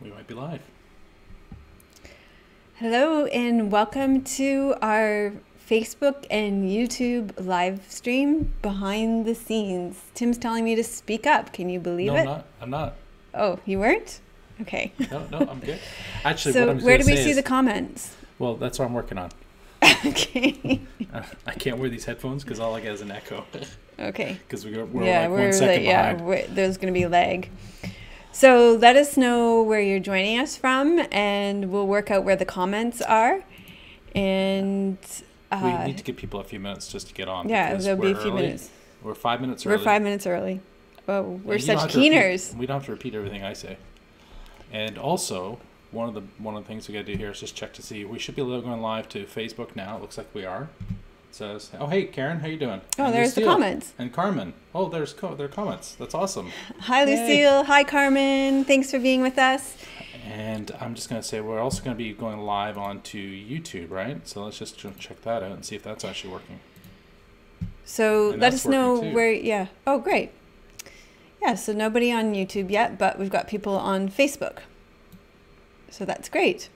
We might be live. Hello and welcome to our Facebook and YouTube live stream behind the scenes. Tim's telling me to speak up. Can you believe it? No, I'm not. Oh, you weren't? Okay. No, I'm good. Actually, So what I'm where do we say see is, the comments? well, that's what I'm working on. Okay. I can't wear these headphones because all I get is an echo. Okay. Because we're like 1 second behind. There's going to be lag. So let us know where you're joining us from, and we'll work out where the comments are. And we need to give people a few minutes just to get on. Yeah, there'll be a few minutes. We're 5 minutes early. We're 5 minutes early. Oh, we're And you don't such have to keeners. we don't have to repeat everything I say. And also, one of the things we got to do here is just check to see. We should be going live to Facebook now. It looks like we are. It says, "Oh, hey, Karen, how you doing?" Oh, And there's the Lucille comments. And Carmen. Oh, there are comments. That's awesome. Hi, Lucille. Hi, Carmen. Thanks for being with us. And I'm just going to say we're also going to be going live onto YouTube, right? So let's just check that out and see if that's actually working. So And let that's us know working too. where, yeah. Oh, great. Yeah, so nobody on YouTube yet, but we've got people on Facebook. So that's great.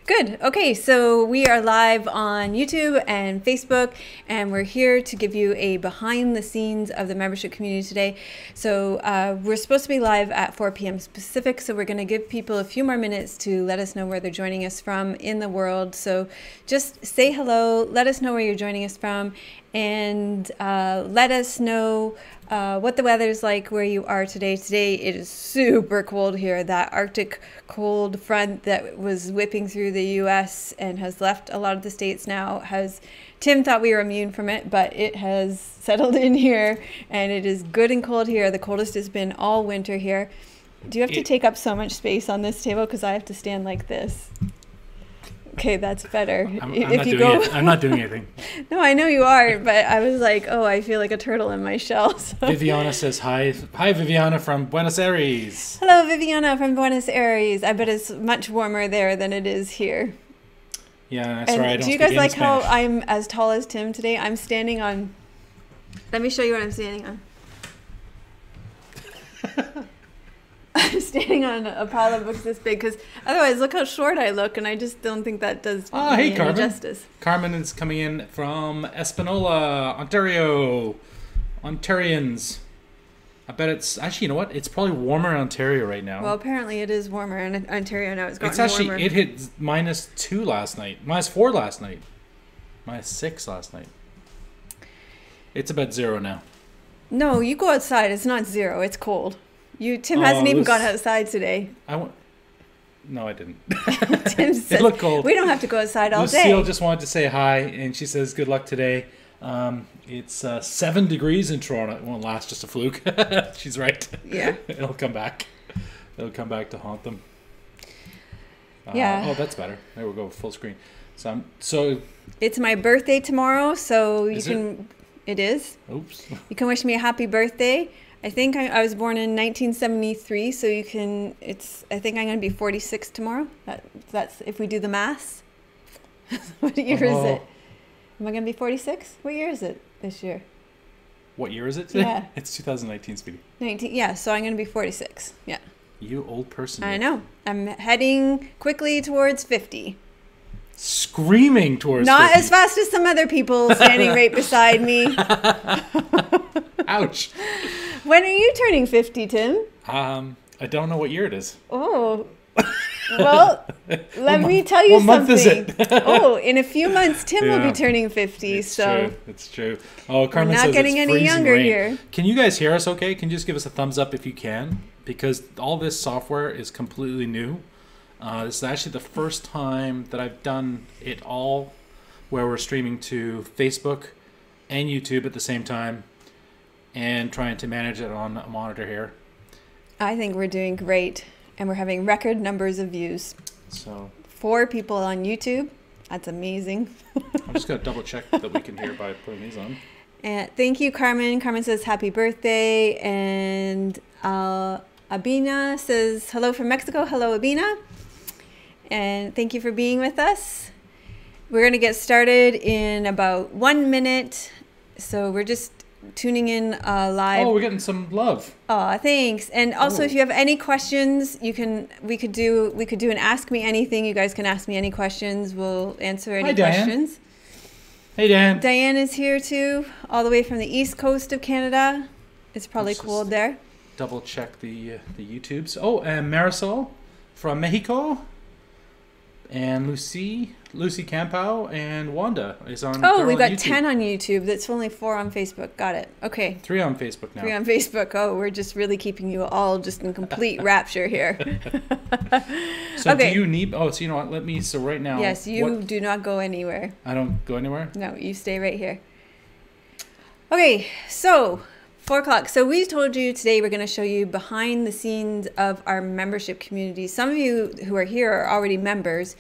Good. Okay, so we are live on YouTube and Facebook, and we're here to give you a behind the scenes of the membership community today. So we're supposed to be live at 4 p.m. Pacific, so we're going to give people a few more minutes to let us know where they're joining us from in the world. So just say hello, let us know where you're joining us from, and let us know what the weather's like where you are today. Today it is super cold here. That Arctic cold front that was whipping through the U.S. and has left a lot of the states now Tim thought we were immune from it, but it has settled in here and it is good and cold here. The coldest has been all winter here. Do you have to take up so much space on this table? Because I have to stand like this. Okay, that's better. I'm not doing anything. No, I know you are, but I was like, oh, I feel like a turtle in my shell. So. Viviana says hi. Hi, Viviana from Buenos Aires. Hello, Viviana from Buenos Aires. I bet it's much warmer there than it is here. Yeah, sorry, I don't do you speak guys like Spanish. how I'm as tall as Tim today? I'm standing on... Let me show you what I'm standing on. I'm standing on a pile of books this big because otherwise look how short I look, and I just don't think that does Hey, me Carmen. any justice. Carmen is coming in from Espanola, Ontario. Ontarians. I bet it's actually, you know what? It's probably warmer in Ontario right now. Well, apparently it is warmer in Ontario now. It's gotten warmer. It hit -2 last night, -4 last night, -6 last night. It's about 0 now. No, you go outside. It's not 0. It's cold. Tim hasn't even gone outside today. No, I didn't. Tim says, It looked cold. we don't have to go outside all day. Lucille just wanted to say hi, and she says good luck today. It's 7 degrees in Toronto. It won't last, just a fluke. She's right. Yeah. It'll come back. It'll come back to haunt them. Yeah. Oh, that's better. There we go, full screen. So It's my birthday tomorrow, so you Is can... It is. oops. You can wish me a happy birthday. I think I was born in 1973, so you can... I think I'm going to be 46 tomorrow. That's if we do the maths. What year is it? Am I going to be 46? What year is it this year? What year is it today? Yeah. It's 2019, Speedy. 19. Yeah, so I'm going to be 46. Yeah. You old person. I know. I'm heading quickly towards 50. Screaming towards Not 50. as fast as some other people standing right beside me. Ouch. When are you turning 50, Tim? I don't know what year it is. Oh. Well, let me tell you what month something. is it? Oh, in a few months, Tim will Yeah. be turning 50. It's so true. It's true. Oh, Carmen we're not says getting it's any freezing younger rain. here. Can you guys hear us okay? Can you just give us a thumbs up if you can? Because all this software is completely new. This is actually the first time that I've done it all where we're streaming to Facebook and YouTube at the same time and trying to manage it on a monitor here. I think we're doing great, and we're having record numbers of views. So 4 people on YouTube. That's amazing. I'm just going to double check that we can hear by putting these on. And thank you, Carmen. Carmen says happy birthday, and Abina says hello from Mexico. Hello, Abina. And thank you for being with us. We're going to get started in about 1 minute. So we're just tuning in live. Oh, we're getting some love. Oh, thanks. And also, if you have any questions, we could do an Ask Me Anything. You guys can ask me any questions. We'll answer any questions. Hey, Dan. Diane is here too, all the way from the east coast of Canada. It's probably cold there. Double check the YouTubes. Oh, and Marisol from Mexico, and Lucy Campow, and Wanda is on. Oh, we've got 10 on YouTube. That's only 4 on Facebook. Got it. Okay. 3 on Facebook now. 3 on Facebook. Oh, we're just really keeping you all just in complete rapture here. So okay. Do you need? Oh, so you know what? Let me. So right now. Yes, you do not go anywhere. I don't go anywhere. No, you stay right here. Okay, so 4 o'clock. So we told you today we're going to show you behind the scenes of our membership community. Some of you who are here are already members.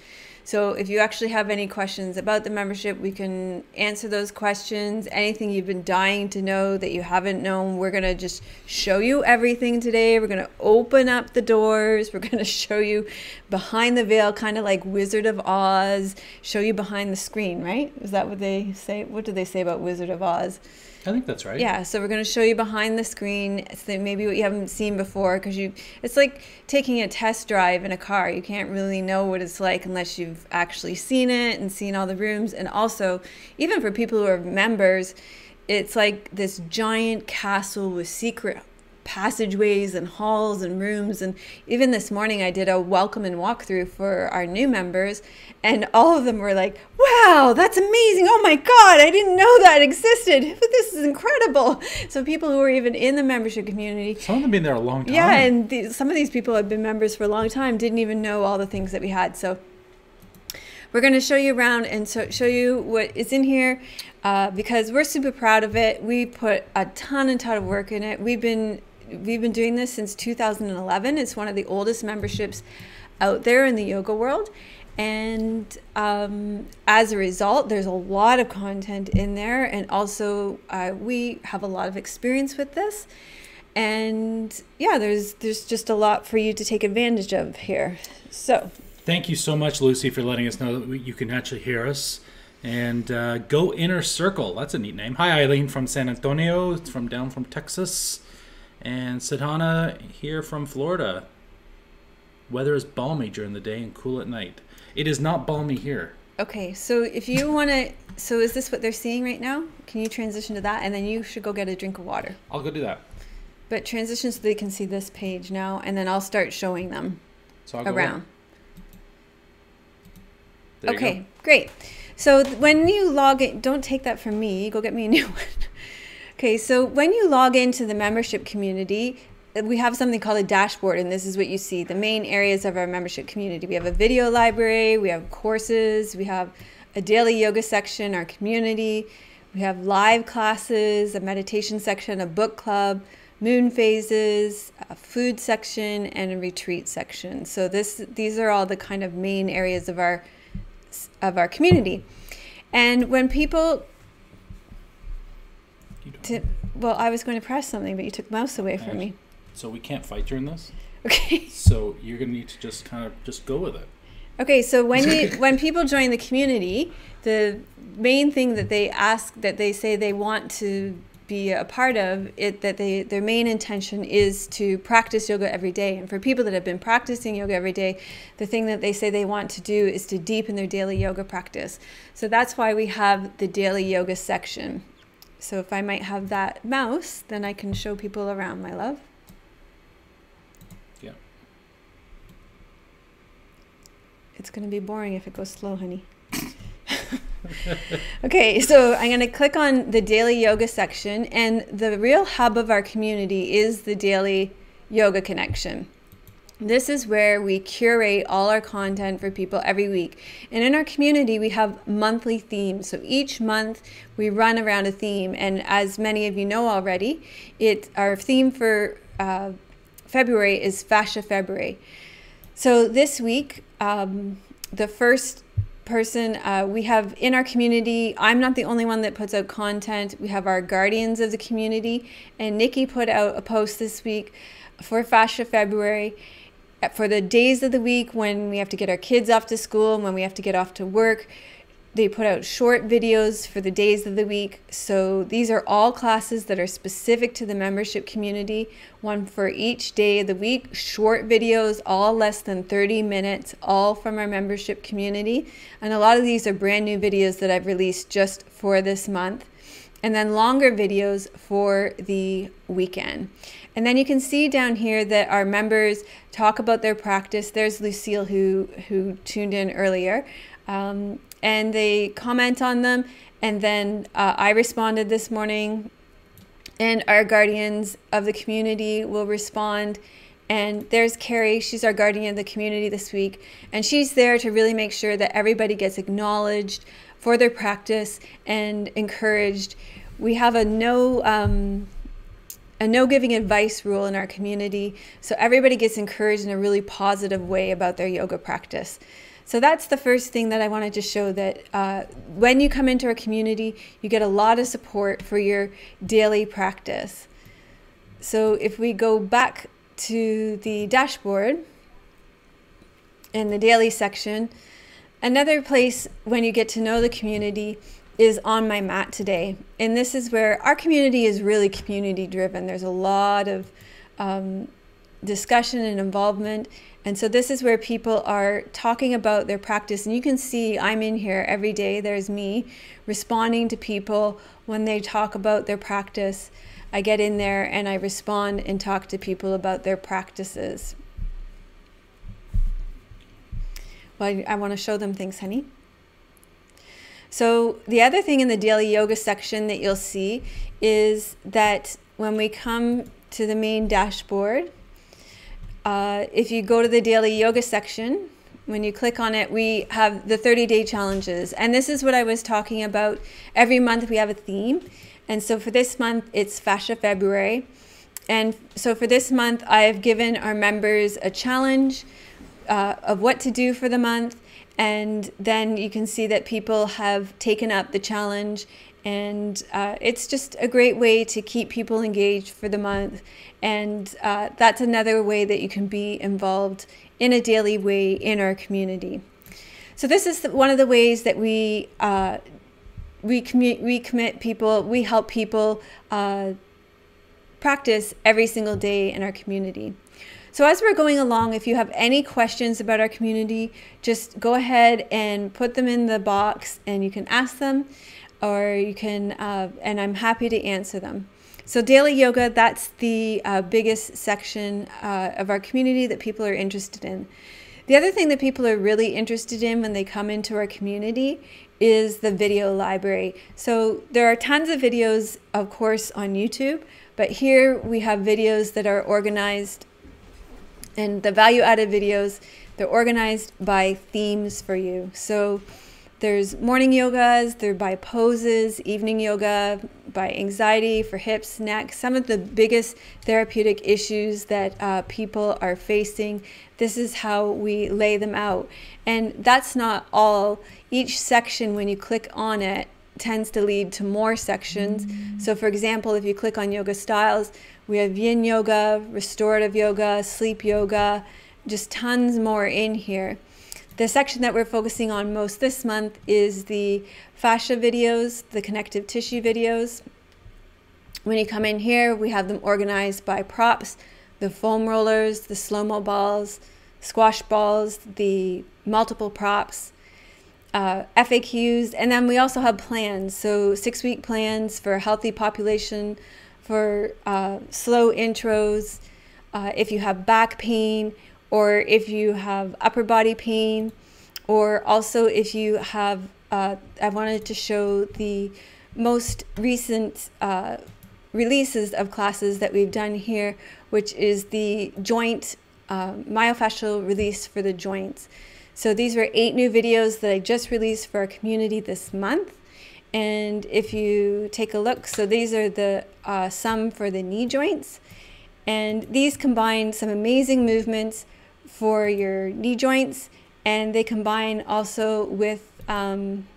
So if you actually have any questions about the membership, we can answer those questions. Anything you've been dying to know that you haven't known, we're going to just show you everything today. We're going to open up the doors. We're going to show you behind the veil, kind of like Wizard of Oz, show you behind the screen, right? Is that what they say? What do they say about Wizard of Oz? I think that's right. Yeah, so we're going to show you behind the screen, so maybe what you haven't seen before, because it's like taking a test drive in a car. You can't really know what it's like unless you've actually seen it and seen all the rooms. And also, even for people who are members, it's like this giant castle with secret passageways and halls and rooms. And even this morning I did a welcome and walkthrough for our new members, and all of them were like, wow, that's amazing, oh my god, I didn't know that existed, but this is incredible. So people who are even in the membership community, some of them have been there a long time. Yeah, and some of these people have been members for a long time, didn't even know all the things that we had. So we're going to show you around and show you what is in here, because we're super proud of it. We put a ton of work in it. We've been doing this since 2011. It's one of the oldest memberships out there in the yoga world. And as a result, there's a lot of content in there. And also, we have a lot of experience with this. And yeah, there's just a lot for you to take advantage of here. So thank you so much, Lucy, for letting us know that you can actually hear us. And Go Inner Circle, that's a neat name. Hi, Eileen from San Antonio, down from Texas. And Sadhana here from Florida. Weather is balmy during the day and cool at night. It is not balmy here. Okay, so if you want to, so is this what they're seeing right now? Can you transition to that? And then you should go get a drink of water. I'll go do that. But transition so they can see this page now, and then I'll start showing them so I'll go around. Okay, great. So when you log in, don't take that from me, go get me a new one. Okay, so when you log into the membership community, we have something called a dashboard, and this is what you see, the main areas of our membership community. We have a video library, we have courses, we have a daily yoga section, our community, we have live classes, a meditation section, a book club, moon phases, a food section, and a retreat section. So these are all the kind of main areas of our community. And when people... well, I was going to press something, but you took the mouse away from me. So we can't fight during this? Okay. So you're going to need to just kind of just go with it. Okay, so when people join the community, the main thing that they ask, that they say they want to be a part of it, that their main intention is to practice yoga every day. And for people that have been practicing yoga every day, the thing that they say they want to do is to deepen their daily yoga practice. So that's why we have the daily yoga section. So if I might have that mouse, then I can show people around, my love. Yeah. It's going to be boring if it goes slow, honey. Okay, so I'm going to click on the daily yoga section, and the real hub of our community is the daily yoga connection. This is where we curate all our content for people every week. And in our community, we have monthly themes. So each month we run around a theme. And as many of you know already, our theme for February is Fascia February. So this week, the first person we have in our community, I'm not the only one that puts out content. We have our guardians of the community. And Nikki put out a post this week for Fascia February, for the days of the week when we have to get our kids off to school and when we have to get off to work. They put out short videos for the days of the week. So these are all classes that are specific to the membership community, one for each day of the week, short videos, all less than 30 minutes, all from our membership community. And a lot of these are brand new videos that I've released just for this month. And then longer videos for the weekend. And then you can see down here that our members talk about their practice. There's Lucille who tuned in earlier. And they comment on them, and then I responded this morning, and our guardians of the community will respond. And there's Carrie, she's our guardian of the community this week, and she's there to really make sure that everybody gets acknowledged for their practice and encouraged. We have a no giving advice rule in our community, so everybody gets encouraged in a really positive way about their yoga practice. So that's the first thing that I wanted to show, that when you come into our community, you get a lot of support for your daily practice. So if we go back to the dashboard in the daily section, another place when you get to know the community is on my mat today. And this is where our community is really community driven. There's a lot of discussion and involvement. And so this is where people are talking about their practice. And you can see I'm in here every day. There's me responding to people when they talk about their practice. I get in there and I respond and talk to people about their practices. Well, I want to show them things, honey. So the other thing in the daily yoga section that you'll see is that when we come to the main dashboard, if you go to the daily yoga section, when you click on it, we have the 30-day challenges. And this is what I was talking about. Every month we have a theme. And so for this month, it's Fascia February. And so for this month, I've given our members a challenge of what to do for the month. And then you can see that people have taken up the challenge. And it's just a great way to keep people engaged for the month. And that's another way that you can be involved in a daily way in our community. So this is one of the ways that we commit people, we help people practice every single day in our community. So as we're going along, if you have any questions about our community, just go ahead and put them in the box and you can ask them, or you can, and I'm happy to answer them. So daily yoga, that's the biggest section of our community that people are interested in. The other thing that people are really interested in when they come into our community is the video library. So there are tons of videos, of course, on YouTube, but here we have videos that are organized, and the value-added videos, they're organized by themes for you. So there's morning yogas, they're by poses, evening yoga, by anxiety for hips, neck, some of the biggest therapeutic issues that people are facing. This is how we lay them out. And that's not all. Each section, when you click on it, tends to lead to more sections. So for example, if you click on yoga styles, we have yin yoga, restorative yoga, sleep yoga, just tons more in here. The section that we're focusing on most this month is the fascia videos, the connective tissue videos. When you come in here, we have them organized by props, the foam rollers, the slow-mo balls, squash balls, the multiple props, FAQs, and then we also have plans. So 6-week plans for a healthy population, for slow intros, if you have back pain, or if you have upper body pain, or also if you have, I wanted to show the most recent releases of classes that we've done here, which is the joint myofascial release for the joints. So these were 8 new videos that I just released for our community this month. And if you take a look, so these are the some for the knee joints. And these combine some amazing movements for your knee joints, and they combine also with some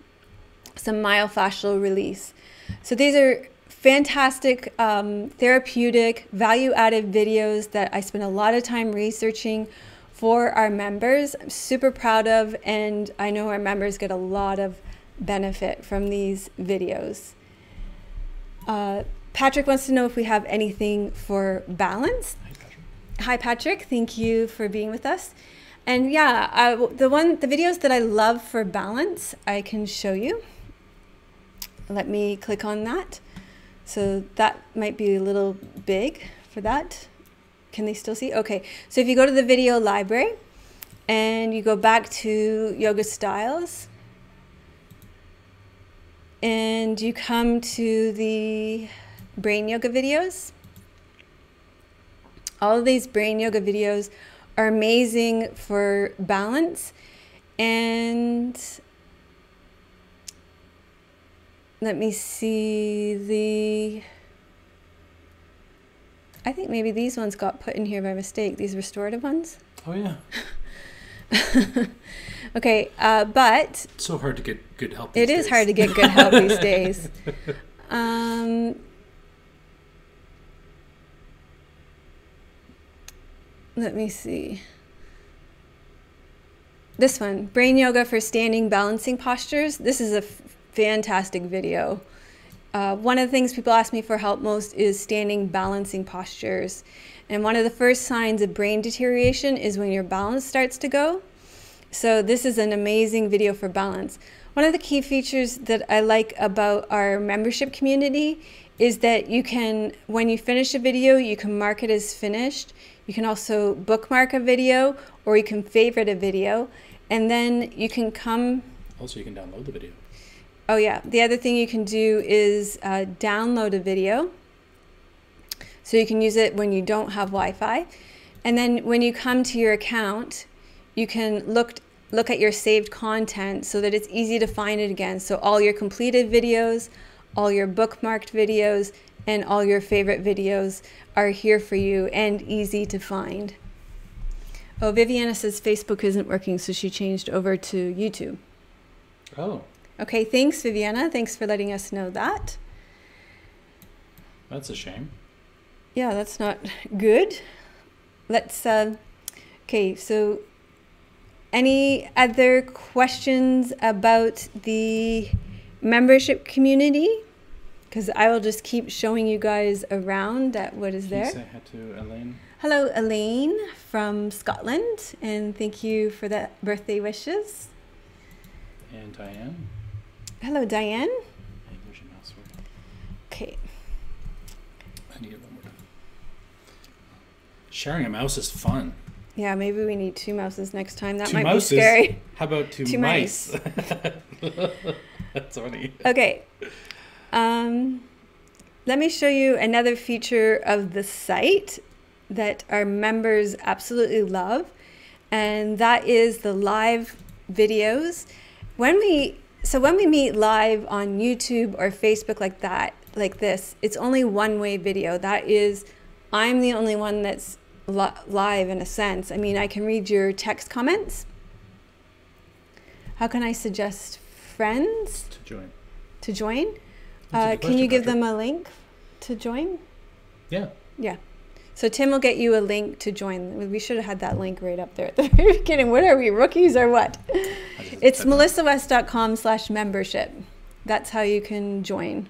myofascial release. So these are fantastic therapeutic value-added videos that I spent a lot of time researching for our members. I'm super proud of, and I know our members get a lot of benefit from these videos. Patrick wants to know if we have anything for balance. Hi, Patrick. Thank you for being with us. And yeah, the videos that I love for balance, I can show you. Let me click on that. So that might be a little big for that. Can they still see? Okay. So if you go to the video library and you go back to yoga styles and you come to the brain yoga videos, all of these brain yoga videos are amazing for balance. And let me see, I think maybe these ones got put in here by mistake, these restorative ones. Oh yeah. Okay, but it's so hard to get good help these it days. is hard to get good help these days. Let me see. This one, brain yoga for standing balancing postures. This is a fantastic video. One of the things people ask me for help most is standing balancing postures. And one of the first signs of brain deterioration is when your balance starts to go. So this is an amazing video for balance. One of the key features that I like about our membership community is that you can, when you finish a video, you can mark it as finished. You can also bookmark a video, or you can favorite a video, and then you can come. Also, you can download the video. Oh yeah, the other thing you can do is download a video. So you can use it when you don't have Wi-Fi. And then when you come to your account, you can look at your saved content so that it's easy to find it again. So all your completed videos, all your bookmarked videos, and all your favorite videos are here for you and easy to find. Oh, Viviana says Facebook isn't working, so she changed over to YouTube. Oh. Okay, thanks, Viviana. Thanks for letting us know that. That's a shame. Yeah, that's not good. Let's, okay, so any other questions about the membership community? Because I will just keep showing you guys around at what is there. Can you say hi to Elaine? Hello, Elaine from Scotland, and thank you for the birthday wishes. And Diane. Hello, Diane. Hey, there's your mouse word. Okay. I need one more time. Sharing a mouse is fun. Yeah, maybe we need 2 mouses next time. That Two might mouses? be scary. How about two 2 mice? That's funny. Okay. Let me show you another feature of the site that our members absolutely love, and that is the live videos. When we meet live on YouTube or Facebook like that, like this, it's only one-way video. That is, I'm the only one that's live in a sense. I mean, I can read your text comments. How can I suggest friends To join. to join? That's a good Can you question, give Patrick. them a link to join? Yeah. Yeah. So Tim will get you a link to join. We should have had that link right up there at the very beginning. What are we, rookies or what? It's melissawest.com/membership. That's how you can join.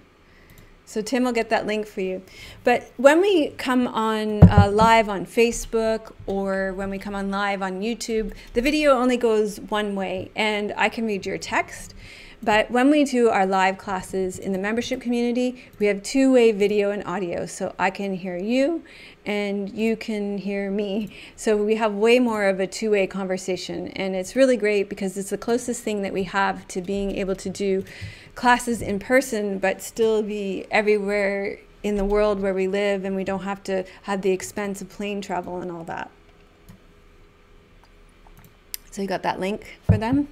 So Tim will get that link for you. But when we come on live on Facebook, or when we come on live on YouTube, the video only goes one way, and I can read your text. But when we do our live classes in the membership community, we have 2-way video and audio. So I can hear you and you can hear me. So we have way more of a 2-way conversation. And it's really great because it's the closest thing that we have to being able to do classes in person, but still be everywhere in the world where we live, and we don't have to have the expense of plane travel and all that. So you got that link for them?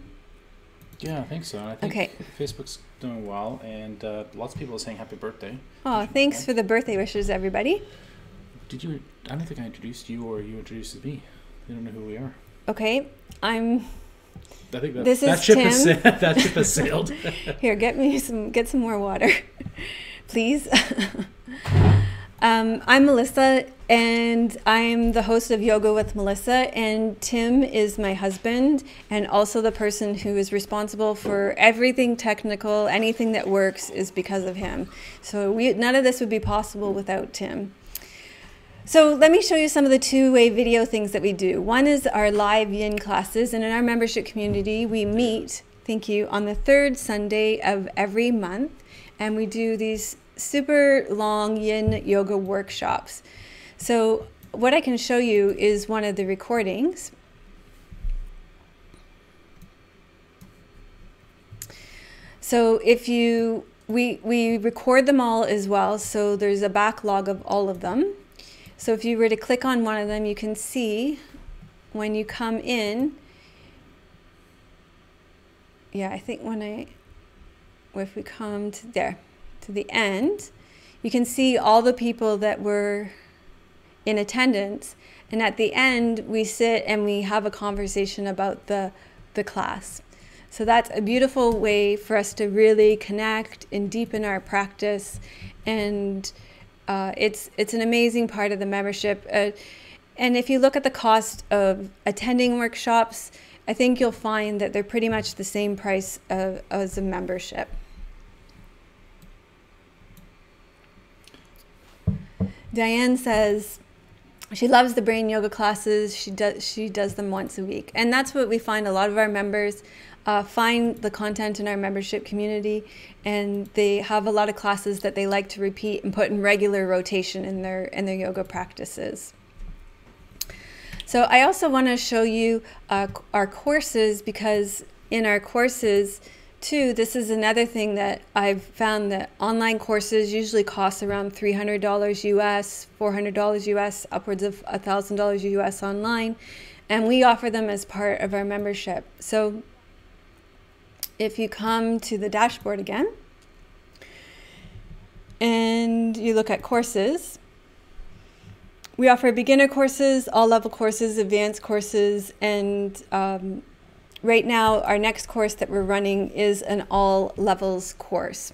Yeah, I think so. I think Okay. Facebook's doing well, and lots of people are saying happy birthday. Oh, thanks for the birthday wishes, everybody. Did you? I don't think I introduced you, or you introduced me. They don't know who we are. Okay, I think that, This that is ship Tim. has that ship has sailed. Here, get some more water, please. I'm Melissa, and I'm the host of Yoga with Melissa, and Tim is my husband and also the person who is responsible for everything technical. Anything that works is because of him. So none of this would be possible without Tim. So let me show you some of the two-way video things that we do. One is our live yin classes, and in our membership community, we meet, thank you, on the third Sunday of every month, and we do these super long yin yoga workshops. So what I can show you is one of the recordings. So we record them all as well, so there's a backlog of all of them. So if you were to click on one of them, you can see when you come in, yeah, I think if we come to there, to the end, you can see all the people that were in attendance, and at the end we sit and we have a conversation about the class. So that's a beautiful way for us to really connect and deepen our practice, and it's an amazing part of the membership. And if you look at the cost of attending workshops, I think you'll find that they're pretty much the same price as a membership. Diane says she loves the brain yoga classes. She does them once a week. And that's what we find. A lot of our members find the content in our membership community, and they have a lot of classes that they like to repeat and put in regular rotation in their yoga practices. So I also want to show you our courses, because in our courses too, this is another thing that I've found, that online courses usually cost around $300 US, $400 US, upwards of $1,000 US online, and we offer them as part of our membership. So if you come to the dashboard again and you look at courses, we offer beginner courses, all level courses, advanced courses, and right now our next course that we're running is an all levels course.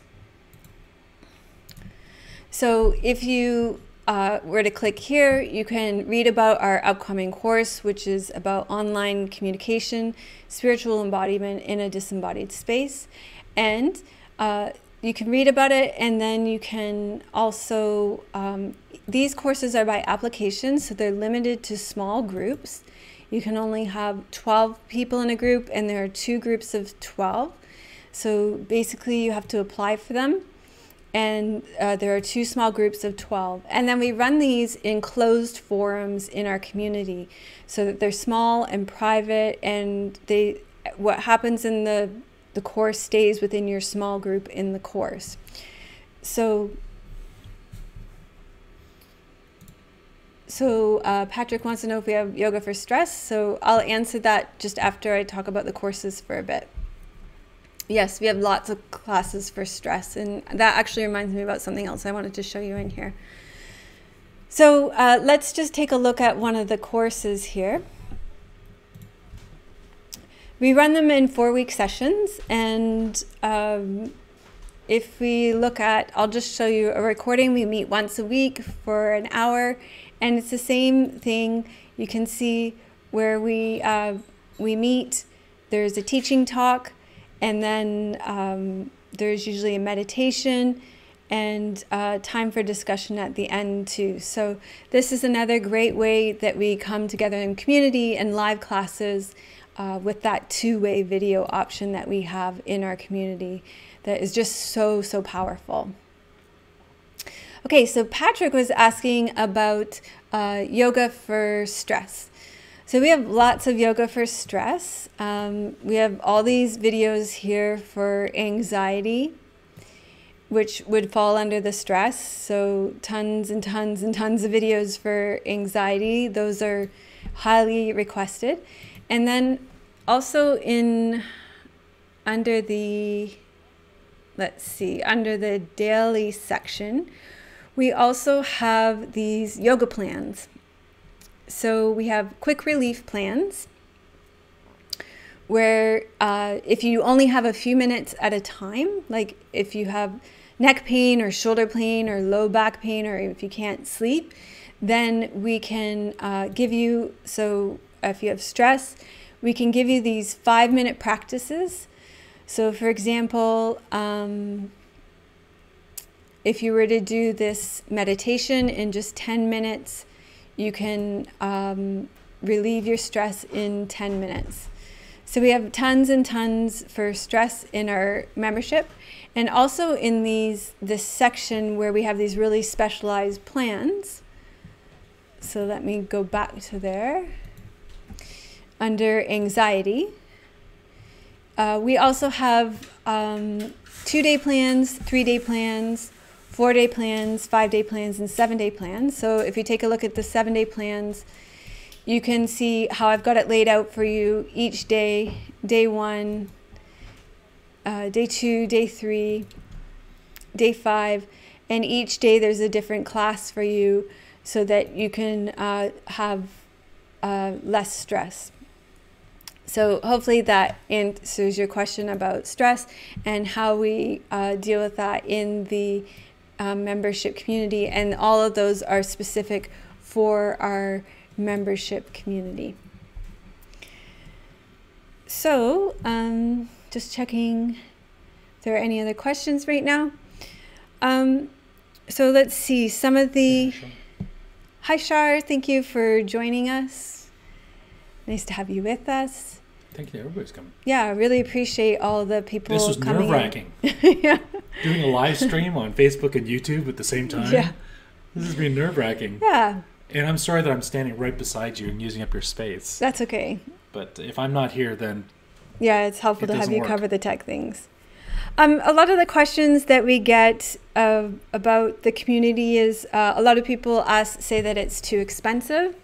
So if you were to click here, you can read about our upcoming course, which is about online communication, spiritual embodiment in a disembodied space. And you can read about it, and then you can also, these courses are by application, so they're limited to small groups. You can only have 12 people in a group, and there are 2 groups of 12. So basically you have to apply for them. And there are 2 small groups of 12. And then we run these in closed forums in our community, so that they're small and private, and what happens in the course stays within your small group in the course. So Patrick wants to know if we have yoga for stress. So I'll answer that just after I talk about the courses for a bit. Yes, we have lots of classes for stress, and that actually reminds me about something else I wanted to show you in here. So let's just take a look at one of the courses here. We run them in 4-week sessions, and if we look at, I'll just show you a recording. We meet once a week for an hour, and it's the same thing. You can see where we meet. There's a teaching talk, and then there's usually a meditation and time for discussion at the end too. So this is another great way that we come together in community and live classes with that 2-way video option that we have in our community that is just so powerful. Okay, so Patrick was asking about yoga for stress. So we have lots of yoga for stress. We have all these videos here for anxiety, which would fall under the stress. So tons and tons and tons of videos for anxiety. Those are highly requested. And then also under the daily section, we also have these yoga plans. So we have quick relief plans where if you only have a few minutes at a time, like if you have neck pain or shoulder pain or low back pain, or if you can't sleep, then we can give you, so if you have stress, we can give you these 5-minute practices. So for example, if you were to do this meditation in just 10 minutes, you can relieve your stress in 10 minutes. So we have tons and tons for stress in our membership, and also in this section where we have these really specialized plans. So let me go back to there. Under anxiety, we also have 2-day plans, 3-day plans, 4-day plans, 5-day plans, and 7-day plans. So if you take a look at the 7-day plans, you can see how I've got it laid out for you each day: day 1, day 2, day 3, day 5, and each day there's a different class for you so that you can have less stress. So hopefully that answers your question about stress and how we deal with that in the membership community, and all of those are specific for our membership community. So just checking if there are any other questions right now. So let's see some of the... Hi Shar, thank you for joining us. Nice to have you with us. Thank you, everybody's coming. Yeah, I really appreciate all the people coming. This was nerve-wracking. Yeah. Doing a live stream on Facebook and YouTube at the same time. Yeah. This has been nerve-wracking. Yeah. And I'm sorry that I'm standing right beside you and using up your space. That's okay. But if I'm not here, then yeah, it's helpful to have you work. cover the tech things. A lot of the questions that we get about the community is a lot of people say that it's too expensive.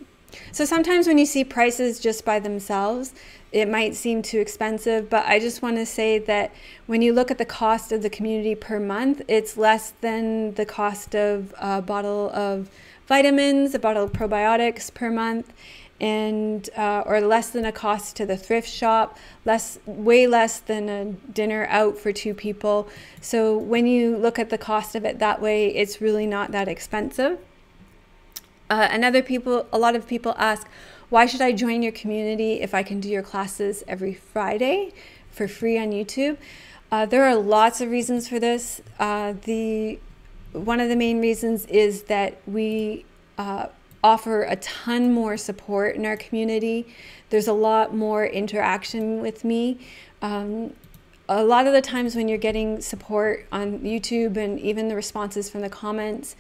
So sometimes when you see prices just by themselves, it might seem too expensive, but I just want to say that when you look at the cost of the community per month, it's less than the cost of a bottle of vitamins, a bottle of probiotics per month, and or less than a cost to the thrift shop, way less than a dinner out for 2 people. So when you look at the cost of it that way, it's really not that expensive. A lot of people ask, why should I join your community if I can do your classes every Friday for free on YouTube? There are lots of reasons for this. One of the main reasons is that we offer a ton more support in our community. There's a lot more interaction with me. A lot of the times when you're getting support on YouTube and even the responses from the comments,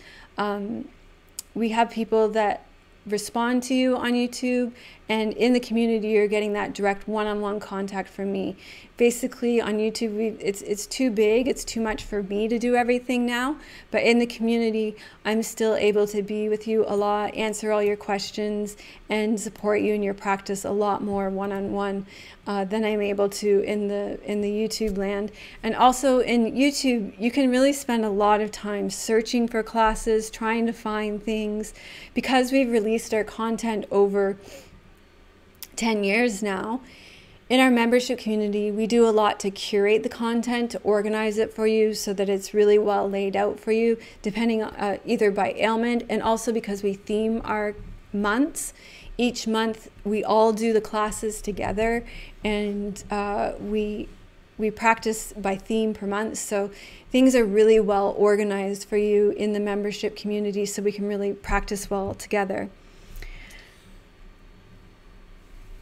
we have people that respond to you on YouTube, and in the community you're getting that direct one-on-one contact from me. Basically on YouTube it's too big, it's too much for me to do everything now, but in the community I'm still able to be with you a lot, answer all your questions, and support you in your practice a lot more one-on-one than I'm able to in the YouTube land. And also in YouTube you can really spend a lot of time searching for classes, trying to find things. Because we've released our content over 10 years now, in our membership community, we do a lot to curate the content, to organize it for you so that it's really well laid out for you, depending on either by ailment, and also because we theme our months. Each month we all do the classes together, and we practice by theme per month. So things are really well organized for you in the membership community so we can really practice well together.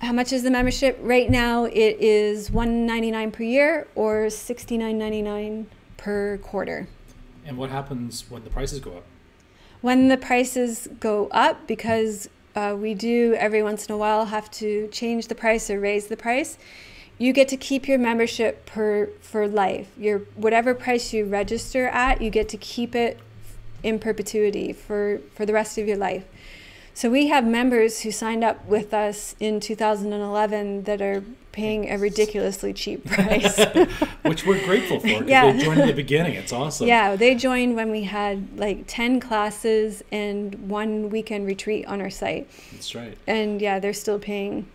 How much is the membership? Right now it is $199 per year or $69.99 per quarter. And what happens when the prices go up? When the prices go up, because we do every once in a while have to change the price or raise the price, you get to keep your membership for life. Whatever price you register at, you get to keep it in perpetuity for the rest of your life. So we have members who signed up with us in 2011 that are paying a ridiculously cheap price. Which we're grateful for, because Yeah. they joined at the beginning. It's awesome. Yeah, they joined when we had like 10 classes and 1 weekend retreat on our site. That's right. And yeah, they're still paying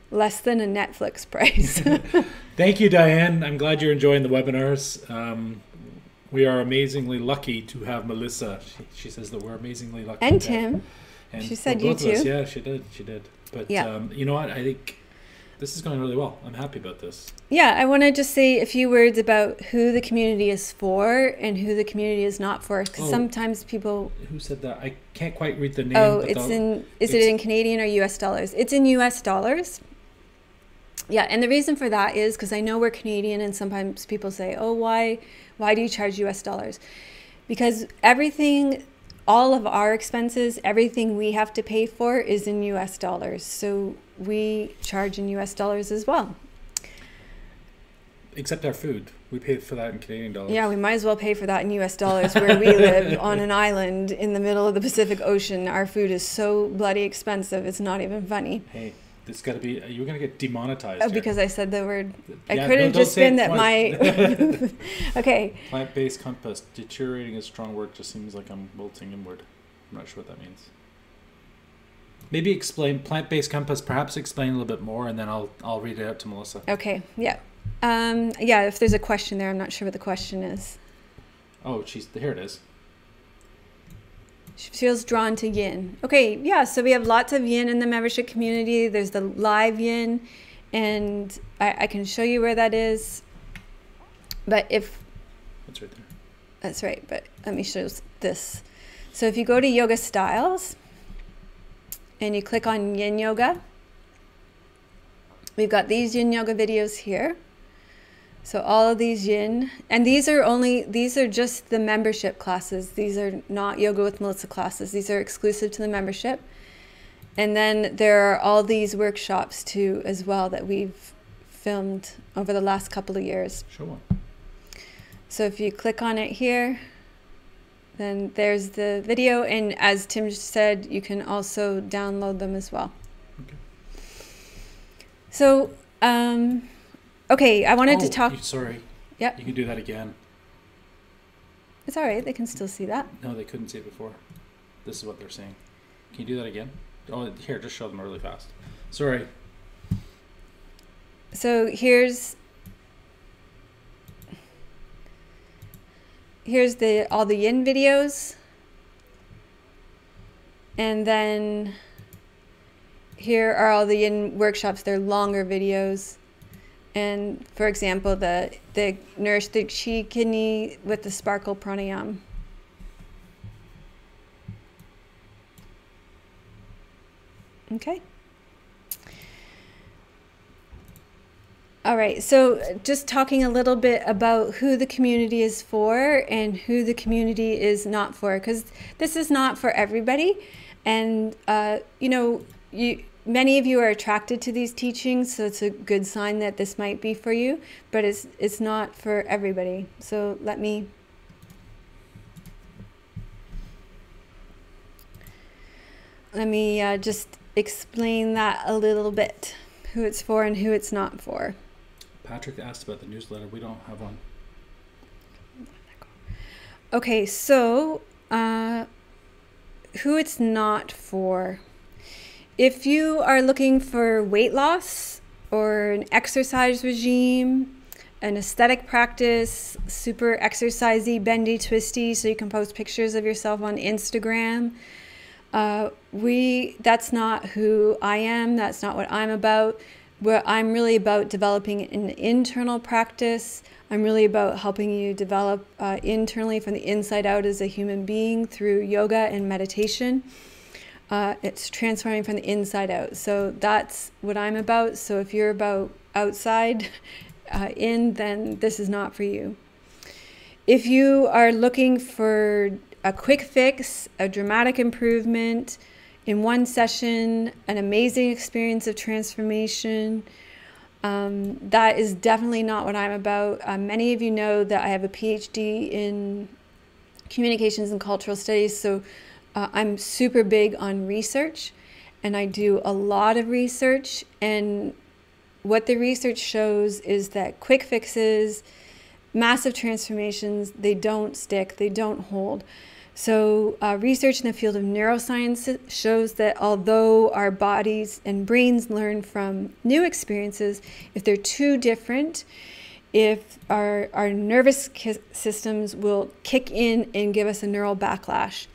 less than a Netflix price. Thank you, Diane. I'm glad you're enjoying the webinars. We are amazingly lucky to have Melissa. She says that we're amazingly lucky. And Tim. And She said both you of us, too. yeah, she did. But you know what? I think this is going really well. I'm happy about this. Yeah, I want to just say a few words about who the community is for and who the community is not for. Because sometimes people... Who said that? I can't quite read the name. Oh, is it in Canadian or US dollars? It's in US dollars. Yeah, and the reason for that is because I know we're Canadian and sometimes people say, oh, why do you charge US dollars? Because everything... all of our expenses, everything we have to pay for is in US dollars. So we charge in US dollars as well. Except our food. We pay for that in Canadian dollars. Yeah, we might as well pay for that in US dollars where we live on an island in the middle of the Pacific Ocean. Our food is so bloody expensive, it's not even funny. Hey, this got to be, you're going to get demonetized. Oh, because I said the word. I Yeah, could have just been that my... Okay. Plant-based compass. Deteriorating is a strong word. Just seems like I'm wilting inward. I'm not sure what that means. Maybe explain plant-based compass. Perhaps explain a little bit more, and then I'll read it out to Melissa. Okay, yeah. Yeah, if there's a question there, I'm not sure what the question is. Oh, here it is. She feels drawn to yin. Okay, yeah, so we have lots of yin in the membership community. There's the live yin, and I can show you where that is. But if... That's right there. That's right, but let me show this. So if you go to Yoga Styles, and you click on Yin Yoga, we've got these Yin Yoga videos here. So all of these yin, and these are just the membership classes. These are not Yoga with Melissa classes. These are exclusive to the membership. And then there are all these workshops too as well that we've filmed over the last couple of years. Show one. So if you click on it here, then there's the video. And as Tim said, you can also download them as well. Okay. So, okay, I wanted to talk... Sorry. Yep. You can do that again. It's all right. They can still see that. No, they couldn't see it before. This is what they're saying. Can you do that again? Oh, here, just show them really fast. Sorry. So here's all the yin videos. And then here are all the yin workshops. They're longer videos. And for example, the Nourish the Chi Kidney with the Sparkle Pranayam. Okay. All right, so just talking a little bit about who the community is for and who the community is not for, because this is not for everybody. And, you know, many of you are attracted to these teachings, so it's a good sign that this might be for you, but it's not for everybody. So let me just explain that a little bit, who it's for and who it's not for. Patrick asked about the newsletter. We don't have one. Okay, so who it's not for. If you are looking for weight loss or an exercise regime, an aesthetic practice, super exercisey, bendy, twisty, so you can post pictures of yourself on Instagram, that's not who I am. That's not what I'm about. Where I'm really about developing an internal practice. I'm really about helping you develop internally from the inside out as a human being through yoga and meditation. It's transforming from the inside out. So that's what I'm about. So if you're about outside in, then this is not for you. If you are looking for a quick fix, a dramatic improvement in one session, an amazing experience of transformation, that is definitely not what I'm about. Many of you know that I have a PhD in communications and cultural studies, so I'm super big on research, and I do a lot of research, and what the research shows is that quick fixes, massive transformations, they don't stick, they don't hold. So research in the field of neuroscience shows that although our bodies and brains learn from new experiences, if they're too different, if our nervous systems will kick in and give us a neural backlash.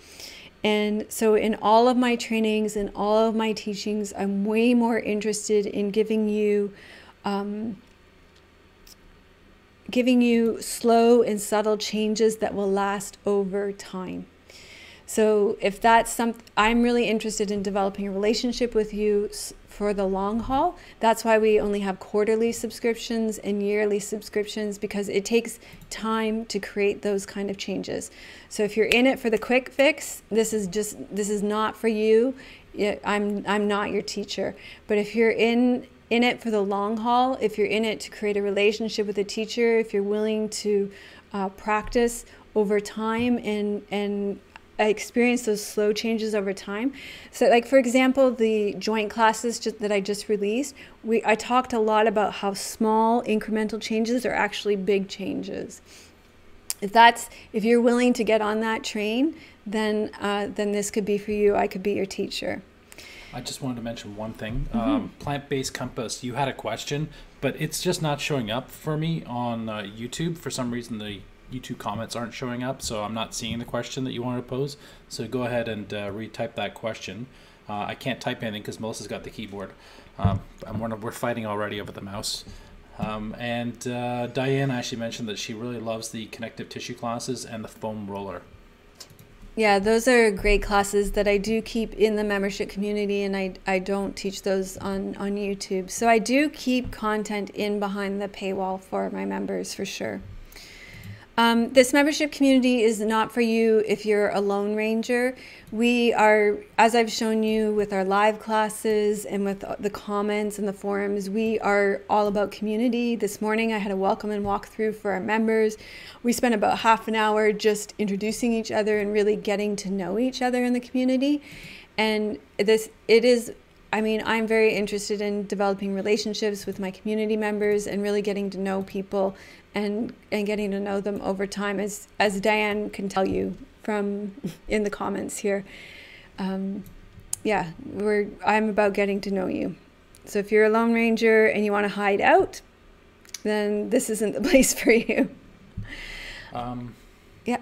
And so in all of my trainings and all of my teachings, I'm way more interested in giving you slow and subtle changes that will last over time. So if that's something, I'm really interested in developing a relationship with you for the long haul. That's why we only have quarterly subscriptions and yearly subscriptions, because it takes time to create those kind of changes. So if you're in it for the quick fix, this is not for you. I'm not your teacher. But if you're in it for the long haul, if you're in it to create a relationship with a teacher, if you're willing to practice over time and experience those slow changes over time. So like, for example, the joint classes that I just released, I talked a lot about how small incremental changes are actually big changes. If you're willing to get on that train, then this could be for you. I could be your teacher. I just wanted to mention one thing. Plant-based compass, you had a question, but it's just not showing up for me on YouTube. For some reason, the YouTube comments aren't showing up, so I'm not seeing the question that you wanted to pose. So go ahead and retype that question. I can't type anything because Melissa's got the keyboard. We're fighting already over the mouse. And Diane actually mentioned that she really loves the connective tissue classes and the foam roller. Yeah, those are great classes that I do keep in the membership community, and I don't teach those on YouTube. So I do keep content in behind the paywall for my members, for sure. This membership community is not for you if you're a Lone Ranger. We are, as I've shown you with our live classes and with the comments and the forums, we are all about community. This morning I had a welcome and walkthrough for our members. We spent about half an hour just introducing each other and really getting to know each other in the community. And I'm very interested in developing relationships with my community members and really getting to know people and getting to know them over time, as Diane can tell you from in the comments here. I'm about getting to know you. So if you're a Lone Ranger and you want to hide out, then this isn't the place for you. Yeah.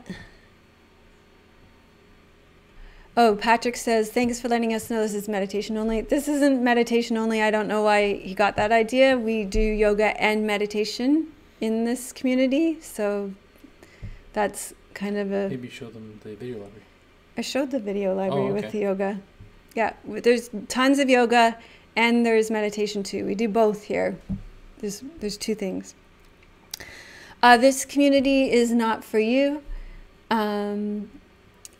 Oh, Patrick says, thanks for letting us know this is meditation only. This isn't meditation only. I don't know why he got that idea. We do yoga and meditation in this community. So that's kind of a... Maybe show them the video library. I showed the video library with the yoga. Yeah, there's tons of yoga and there's meditation too. We do both here. There's two things. This community is not for you.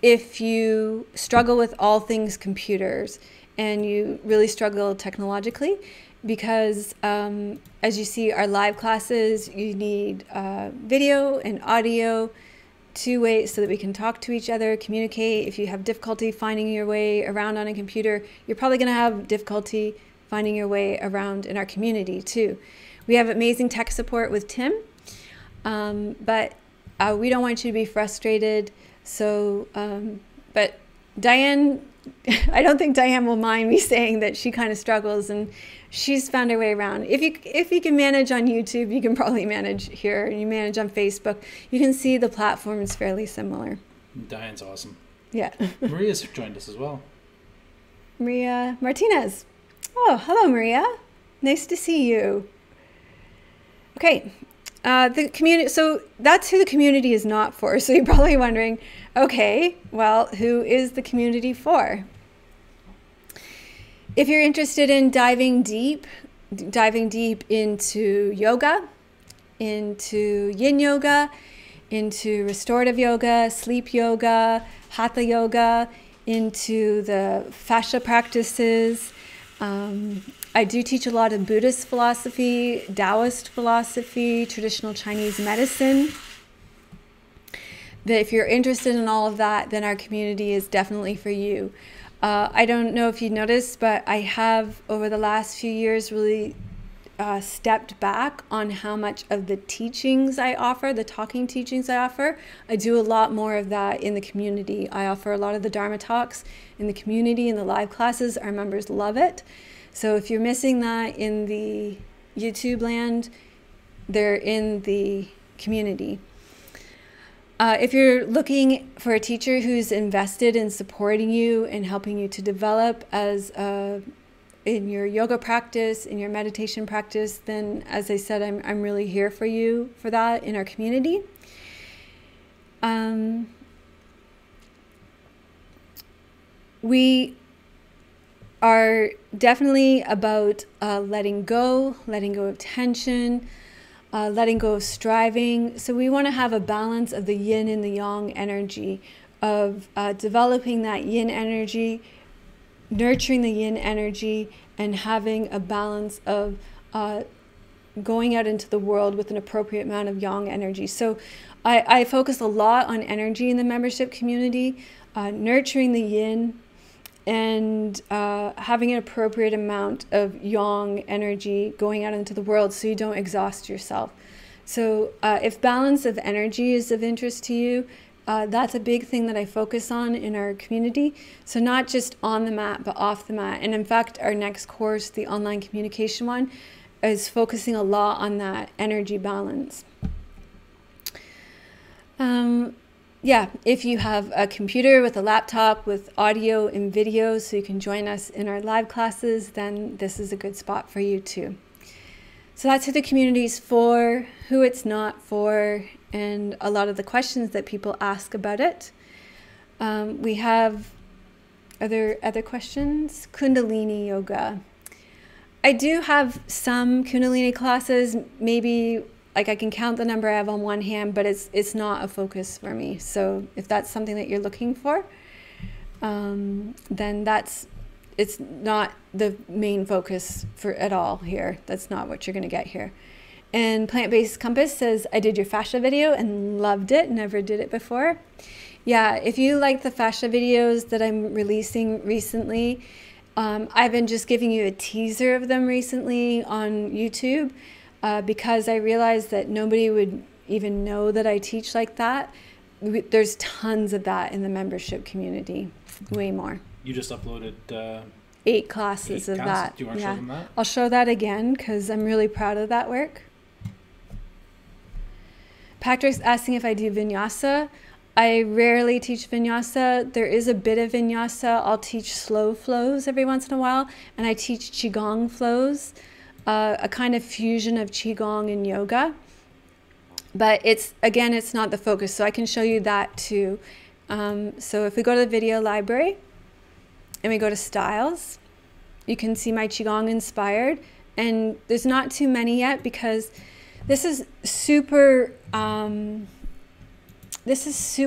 If you struggle with all things computers and you really struggle technologically, because as you see, our live classes, you need video and audio, two ways so that we can talk to each other, communicate. If you have difficulty finding your way around on a computer, you're probably going to have difficulty finding your way around in our community too. We have amazing tech support with Tim, but we don't want you to be frustrated. So, but Diane, I don't think Diane will mind me saying that she kind of struggles and she's found her way around. If you can manage on YouTube, you can probably manage here. You manage on Facebook. You can see the platform is fairly similar. Diane's awesome. Yeah. Maria's joined us as well. Maria Martinez. Oh, hello, Maria. Nice to see you. Okay. The community, so that's who the community is not for. So you're probably wondering, okay, well, who is the community for? If you're interested in diving deep into yoga, into yin yoga, into restorative yoga, sleep yoga, hatha yoga, into the fascia practices, I do teach a lot of Buddhist philosophy, Taoist philosophy, traditional Chinese medicine. That if you're interested in all of that, then our community is definitely for you. I don't know if you noticed, but I have, over the last few years, really stepped back on how much of the teachings I offer, the talking teachings I offer. I do a lot more of that in the community. I offer a lot of the Dharma talks in the community, in the live classes. Our members love it. So if you're missing that in the YouTube land, they're in the community. If you're looking for a teacher who's invested in supporting you and helping you to develop as in your yoga practice, in your meditation practice, then as I said, I'm really here for you for that in our community. We are definitely about letting go of tension, letting go of striving. So we want to have a balance of the yin and the yang energy, of developing that yin energy, nurturing the yin energy, and having a balance of going out into the world with an appropriate amount of yang energy. So I focus a lot on energy in the membership community, nurturing the yin, and having an appropriate amount of yang energy going out into the world so you don't exhaust yourself. So if balance of energy is of interest to you, that's a big thing that I focus on in our community. So not just on the mat, but off the mat. And in fact, our next course, the online communication one, is focusing a lot on that energy balance. Yeah, if you have a computer with a laptop with audio and video so you can join us in our live classes, then this is a good spot for you too. So that's who the community is for, who it's not for, and a lot of the questions that people ask about it. We have other questions. Kundalini yoga. I do have some Kundalini classes, maybe like I can count the number I have on one hand, but it's not a focus for me. So if that's something that you're looking for, then it's not the main focus for at all here. That's not what you're going to get here. And Plant-Based Compass says, I did your fascia video and loved it. Never did it before. Yeah, if you like the fascia videos that I'm releasing recently, I've been just giving you a teaser of them recently on YouTube because I realized that nobody would even know that I teach like that. There's tons of that in the membership community, way more. You just uploaded 8 classes of that. Do you want to show them that? I'll show that again because I'm really proud of that work. Patrick's asking if I do vinyasa. I rarely teach vinyasa. There is a bit of vinyasa. I'll teach slow flows every once in a while, and I teach qigong flows, a kind of fusion of qigong and yoga. But it's not the focus, so I can show you that too. So if we go to the video library and we go to styles, you can see my qigong inspired, and there's not too many yet because this is super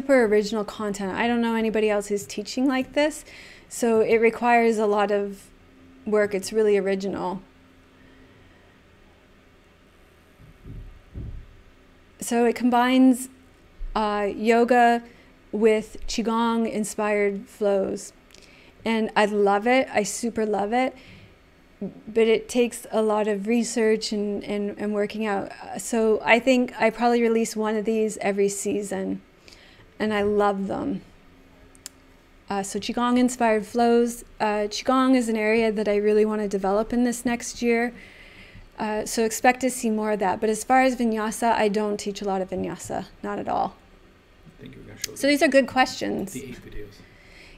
original content. I don't know anybody else who's teaching like this, so it requires a lot of work. It's really original. So it combines yoga with qigong inspired flows, and I love it. I super love it, but it takes a lot of research and working out. So I think I probably release one of these every season, and I love them. So qigong inspired flows. Qigong is an area that I really want to develop in this next year. So expect to see more of that. But as far as vinyasa, I don't teach a lot of vinyasa, not at all. I think you're going to show so these are good questions. The 8 videos.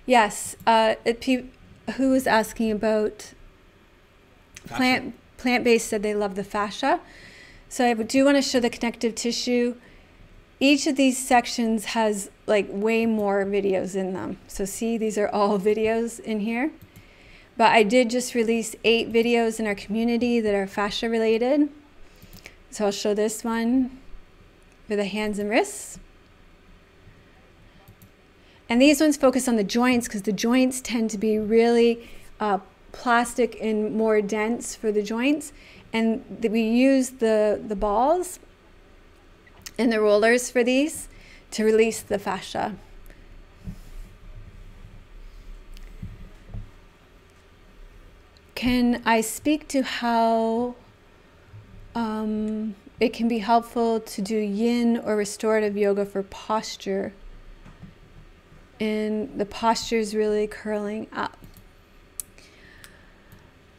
Yes. Who was asking about plant-based said they love the fascia. So I do want to show the connective tissue. Each of these sections has like way more videos in them. So see, these are all videos in here. But I did just release 8 videos in our community that are fascia related. So I'll show this one for the hands and wrists. And these ones focus on the joints because the joints tend to be really plastic and more dense for the joints. And we use the balls and the rollers for these to release the fascia. Can I speak to how it can be helpful to do yin or restorative yoga for posture? And the posture is really curling up.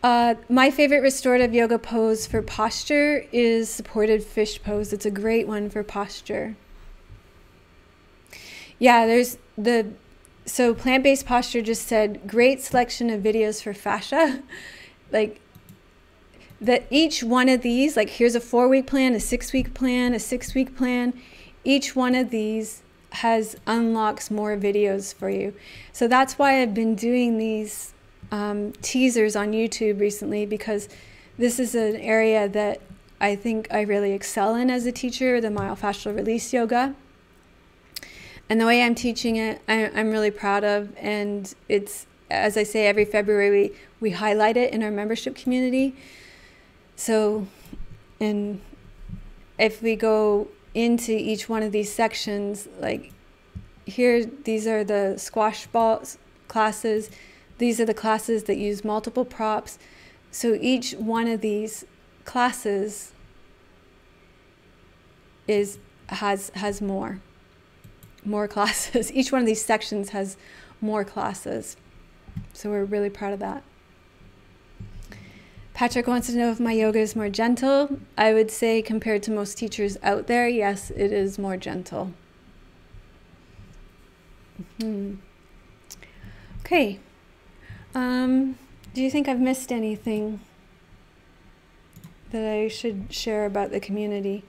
My favorite restorative yoga pose for posture is supported fish pose. It's a great one for posture. Yeah, so plant-based posture just said great selection of videos for fascia. Like that each one of these, like here's a 4-week plan, a 6-week plan, a 6-week plan. Each one of these unlocks more videos for you. So that's why I've been doing these teasers on YouTube recently, because this is an area that I think I really excel in as a teacher, the myofascial release yoga. And the way I'm teaching it, I'm really proud of. And it's, as I say, every February we highlight it in our membership community. So, and if we go into each one of these sections, like here, these are the squash ball classes. These are the classes that use multiple props. So each one of these classes has more classes. Each one of these sections has more classes. So we're really proud of that. Patrick wants to know if my yoga is more gentle. I would say compared to most teachers out there, yes, it is more gentle. Okay. Do you think I've missed anything that I should share about the community?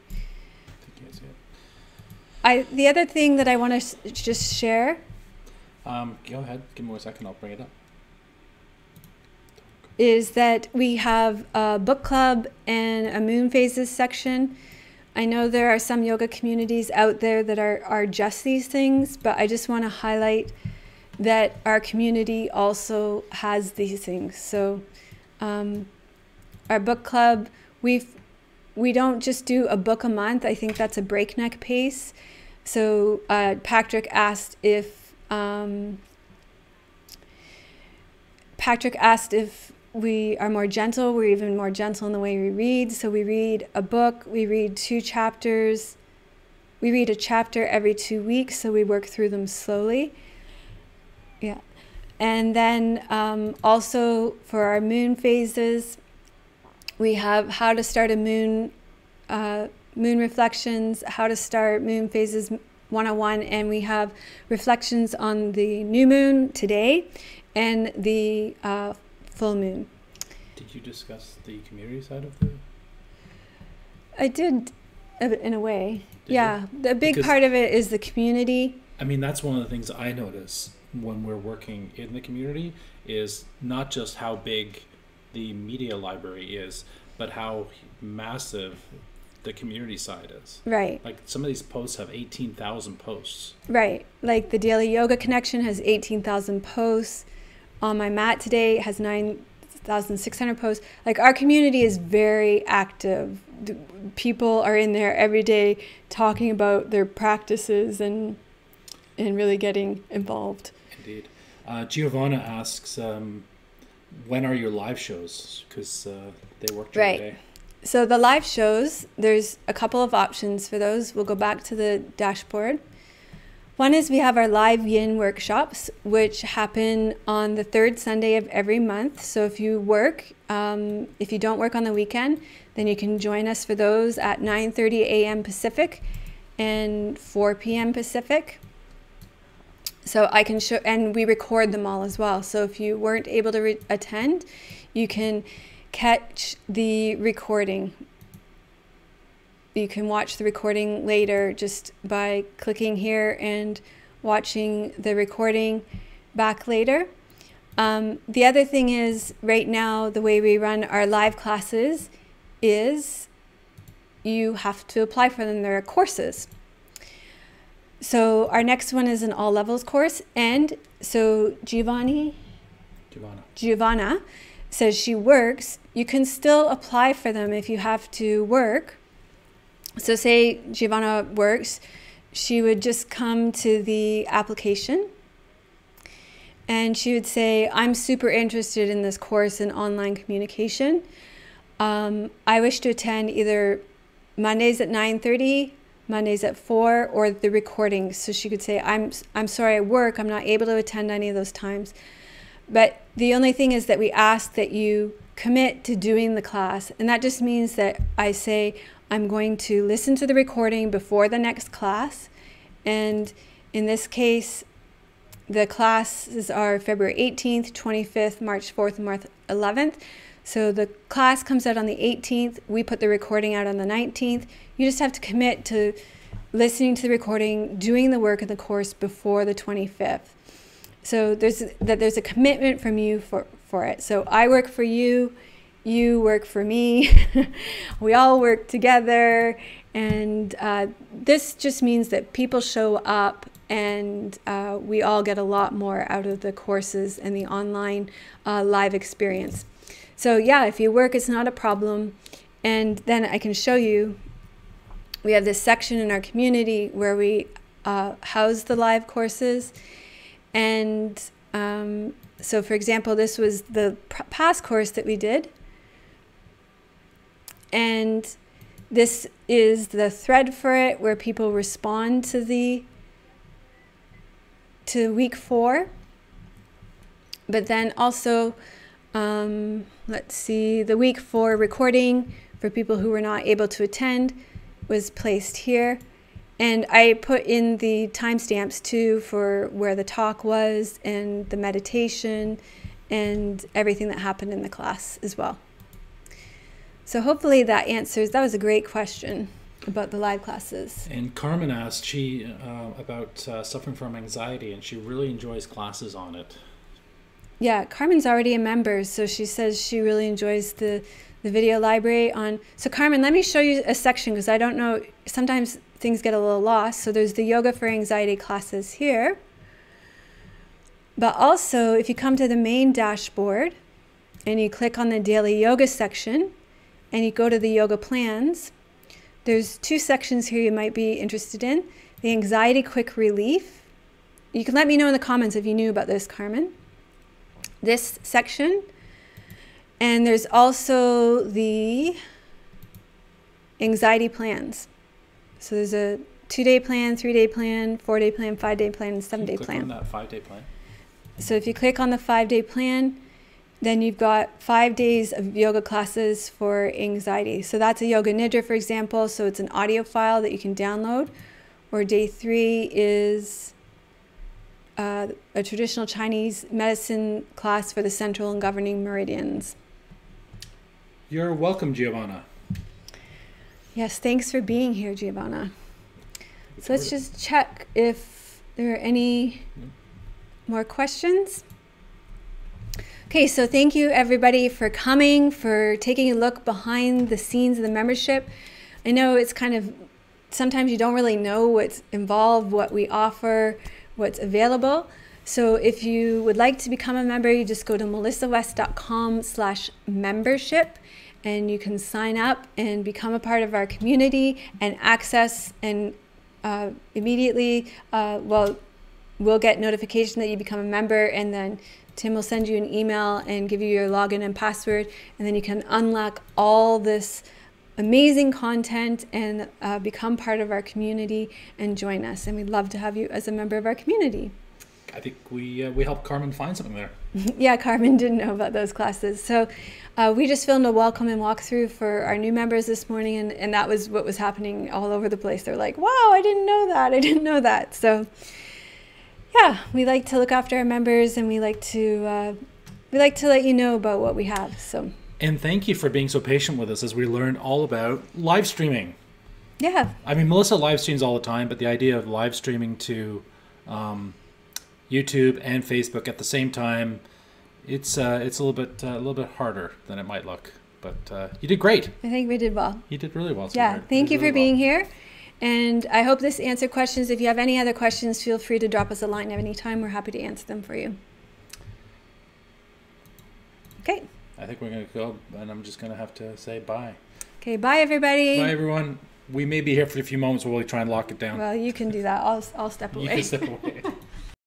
The other thing that I want to just share. Go ahead. Give me 1 second. I'll bring it up. Is that we have a book club and a moon phases section. I know there are some yoga communities out there that are just these things, but I just want to highlight that our community also has these things. So our book club, we don't just do a book a month. I think that's a breakneck pace. So Patrick asked if we are more gentle. We're even more gentle in the way we read. So we read a book, we read 2 chapters. We read a chapter every 2 weeks, so we work through them slowly. Yeah. And then also for our moon phases, we have how to start a moon reflections, how to start moon phases 101, and we have reflections on the new moon today and the full moon. Did you discuss the community side of the? I did, in a way. Did yeah, you? The big part of it is the community. I mean, that's one of the things I notice when we're working in the community is not just how big the media library is, but how massive the community side is. Right. Like some of these posts have 18,000 posts. Right. Like the Daily Yoga Connection has 18,000 posts. On my mat today has 9,600 posts. Like our community is very active. People are in there every day talking about their practices and really getting involved. Indeed. Giovanna asks, when are your live shows? Because they work during the day. So the live shows, there's a couple of options for those. We'll go back to the dashboard. One is we have our live yin workshops, which happen on the 3rd Sunday of every month. So if you if you don't work on the weekend, then you can join us for those at 9:30 a.m. Pacific and 4 p.m. Pacific. So I can show, and we record them all as well. So if you weren't able to attend, you can catch the recording. You can watch the recording later just by clicking here and watching the recording back later. The other thing is, right now, the way we run our live classes is you have to apply for them. There are courses. So our next one is an all levels course. And so Giovanna says she works. You can still apply for them if you have to work. So say Giovanna works, she would just come to the application and she would say, I'm super interested in this course in online communication. I wish to attend either Mondays at 9:30, Mondays at 4, or the recordings. So she could say, I'm sorry, I work, I'm not able to attend any of those times. But the only thing is that we ask that you commit to doing the class. And that just means that I say, I'm going to listen to the recording before the next class. And in this case, the classes are February 18th, 25th, March 4th, and March 11th. So the class comes out on the 18th. We put the recording out on the 19th. You just have to commit to listening to the recording, doing the work in the course before the 25th. So there's a commitment from you for it. So I work for you, you work for me. We all work together. And this just means that people show up, and we all get a lot more out of the courses and the online live experience. So yeah, if you work, it's not a problem. And then I can show you, we have this section in our community where we house the live courses. And so for example, this was the past course that we did. And this is the thread for it, where people respond to week 4. But then also, let's see, the week 4 recording for people who were not able to attend was placed here. And I put in the timestamps too for where the talk was and the meditation and everything that happened in the class as well. So hopefully that answers, that was a great question about the live classes. And Carmen asked about suffering from anxiety, and she really enjoys classes on it. Yeah, Carmen's already a member, so she says she really enjoys the video library on. So Carmen, let me show you a section, because I don't know, sometimes things get a little lost. So there's the yoga for anxiety classes here. But also, if you come to the main dashboard and you click on the daily yoga section and you go to the yoga plans, there's 2 sections here you might be interested in. The anxiety quick relief. You can let me know in the comments if you knew about this, Carmen. This section. And there's also the anxiety plans. So there's a 2-day plan, 3-day plan, 4-day plan, 5-day plan, and 7-day plan. Click on that 5-day plan. So if you click on the 5-day plan, then you've got 5 days of yoga classes for anxiety. So that's a yoga nidra, for example. So it's an audio file that you can download. Or day 3 is a traditional Chinese medicine class for the central and governing meridians. You're welcome, Giovanna. Yes, thanks for being here, Giovanna. So let's just check if there are any more questions. Okay, so thank you everybody for coming, for taking a look behind the scenes of the membership. I know it's kind of, sometimes you don't really know what's involved, what we offer, what's available. So if you would like to become a member, you just go to melissawest.com/membership, and you can sign up and become a part of our community and access and immediately, we'll get notification that you become a member, and then Tim will send you an email and give you your login and password, and then you can unlock all this amazing content and become part of our community and join us. And we'd love to have you as a member of our community. I think we helped Carmen find something there. Yeah, Carmen didn't know about those classes. So we just filmed a welcome and walkthrough for our new members this morning, and that was what was happening all over the place. They're like, wow, I didn't know that. I didn't know that. So yeah, we like to look after our members, and we like to let you know about what we have. So. And thank you for being so patient with us as we learned all about live streaming. Yeah. I mean, Melissa live streams all the time, but the idea of live streaming to YouTube and Facebook at the same time, it's a little bit harder than it might look. But you did great. I think we did well. You did really well. Yeah. Thank you for being here. And I hope this answered questions. If you have any other questions, feel free to drop us a line at any time. We're happy to answer them for you. Okay. I think we're going to go, and I'm just going to have to say bye. Okay, bye, everybody. Bye, everyone. We may be here for a few moments while we try and lock it down. Well, you can do that. I'll step away. You can step away.